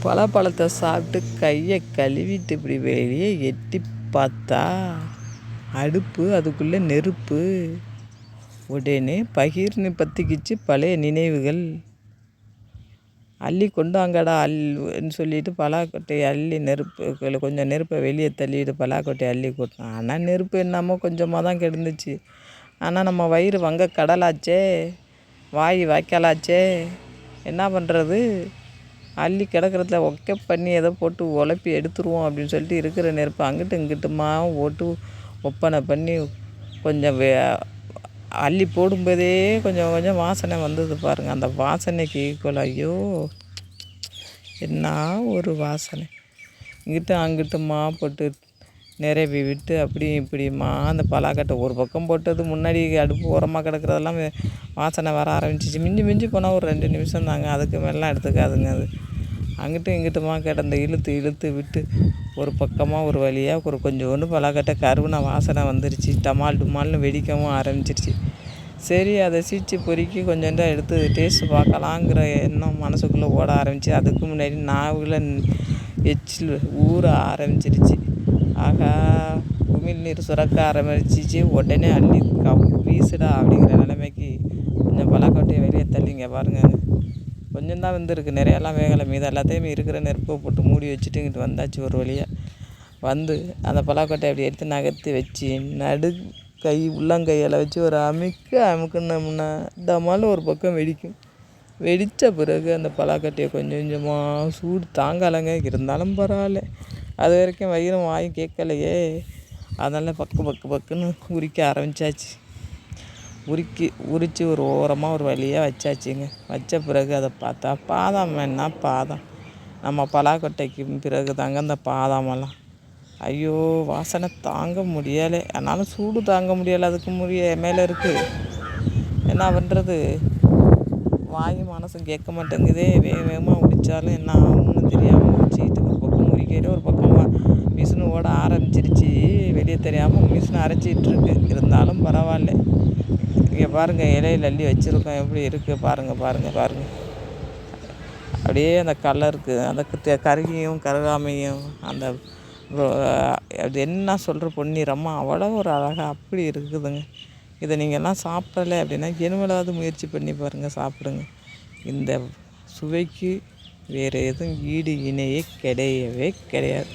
பலாப்பழத்தை சாப்பிட்டு கையை கழுவிட்டு இப்படி வெளியே எட்டி பார்த்தா அடுப்பு, அதுக்குள்ளே நெருப்பு. உடனே பகீர்னு பற்றிக்கிச்சு பழைய நினைவுகள். அள்ளி கொண்டாங்கடா அள்ளின்னு சொல்லிட்டு பலாக்கொட்டையை அள்ளி நெருப்பு கொஞ்சம் நெருப்பை வெளியே தள்ளிட்டு பலாக்கொட்டையை அள்ளி கொட்டினோம். ஆனால் நெருப்பு என்னமோ கொஞ்சமாக தான் கிடந்துச்சு. ஆனால் நம்ம வயிறு வங்க கடலாச்சே, வாய் வாய்க்காலாச்சே, என்ன பண்ணுறது? அள்ளி கிடக்கிறதுல ஒக்கை பண்ணி ஏதோ போட்டு உழப்பி எடுத்துருவோம் அப்படின்னு சொல்லிட்டு இருக்கிற நெருப்பு அங்கிட்டு இங்கிட்டுமா போட்டு ஒப்பனை பண்ணி கொஞ்சம் அள்ளி போடும்போதே கொஞ்சம் கொஞ்சம் வாசனை வந்தது பாருங்கள். அந்த வாசனைக்கு ஈக்குவல். ஐயோ, என்ன ஒரு வாசனை! இங்கிட்டும் அங்கிட்டுமா போட்டு நிரவி விட்டு அப்படியும் இப்படியுமா அந்த பலாக்கட்டை ஒரு பக்கம் போட்டது முன்னாடி அடுப்பு ஓரமாக கிடக்கிறதெல்லாம் வாசனை வர ஆரம்பிச்சிச்சு. மிஞ்சி போனால் ஒரு 2 நிமிஷம் தாங்க, அதுக்கு மேலாம் எடுத்துக்காதுங்க. அது அங்கிட்டும் இங்கிட்டுமா கிடந்த இழுத்து விட்டு ஒரு பக்கமாக ஒரு வழியாக கொஞ்சோண்டு பலாக்கட்டை கருவுன வாசனை வந்துருச்சு. டமால் டுமால்னு வெடிக்கவும் ஆரம்பிச்சிருச்சு. சரி, அதை சீச்சு பொறுக்கி கொஞ்சோண்டு எடுத்து டேஸ்ட்டு பார்க்கலாங்கிற எண்ணம் மனசுக்குள்ளே ஓட ஆரம்பிச்சு. அதுக்கு முன்னாடி நாவில் எச்சில் ஊற ஆரம்பிச்சிருச்சு. ஆகா, உமிழ்நீர் சுரக்க ஆரம்பிச்சிச்சு. உடனே அள்ளி வீசுடா அப்படிங்கிற நிலைமைக்கு கொஞ்சம் பலாக்கொட்டையை வெளியே தள்ளிங்க பாருங்கள். கொஞ்சம் தான் வந்துருக்கு, நிறையெல்லாம் வேகலை. மீது எல்லாத்தையுமே இருக்கிற நெருப்பை போட்டு மூடி வச்சுட்டு இங்கிட்டு வந்தாச்சு. ஒரு வழியாக வந்து அந்த பலாக்கொட்டையை அப்படி எடுத்து நகர்த்தி வச்சு உள்ளங்கையில் வச்சு ஒரு அமுக்குனோம்னா தமாலும் ஒரு பக்கம் வெடிக்கும். வெடித்த பிறகு அந்த பலாக்கொட்டையை கொஞ்சம் கொஞ்சமாக சூடு தாங்கலைங்க. இருந்தாலும் பரவாயில்ல, அது வரைக்கும் வயிறும் வாயும் கேட்கலையே. அதனால் பக்குன்னு உரிக்க ஆரம்பித்தாச்சு. உரித்து ஒரு ஓரமாக ஒரு வழியாக வச்சாச்சுங்க. வச்ச பிறகு அதை பார்த்தா பாதாம் வேணா பாதாம். நம்ம பலாக்கொட்டைக்கு பிறகு தாங்க அந்த பாதாமெல்லாம். ஐயோ, வாசனை தாங்க முடியலை. ஆனாலும் சூடு தாங்க முடியலை. அதுக்கு மேலே இருக்குது. என்ன பண்ணுறது? வாயும் மனசும் கேட்க மாட்டேங்குதே. வேகமாக உரித்தாலும் என்ன ஆகும்னு தெரியாமல் உரிச்சிக்கிட்டு ஒரு பக்கம் உரிக்கையில ஒரு பக்கமாக மிஷினு ஓட ஆரம்பிச்சிருச்சு. வெளியே தெரியாமல் மிஷினை அரைச்சிட்ருக்கு. இருந்தாலும் பரவாயில்ல. இங்கே பாருங்கள், இலையில் அள்ளி வச்சுருக்கோம். எப்படி இருக்குது பாருங்கள். அப்படியே அந்த கலருக்கு அந்த கருகியும் கருகாமையும் அந்த அது என்ன சொல்கிற பொன்னிறமாக அவ்வளோ ஒரு அழகாக அப்படி இருக்குதுங்க. இதை நீங்கள்லாம் சாப்பிடலை அப்படின்னா இனிமேலாவது முயற்சி பண்ணி பாருங்கள், சாப்பிடுங்க. இந்த சுவைக்கு வேறு எதுவும் ஈடு இணையே கிடையவே கிடையாது.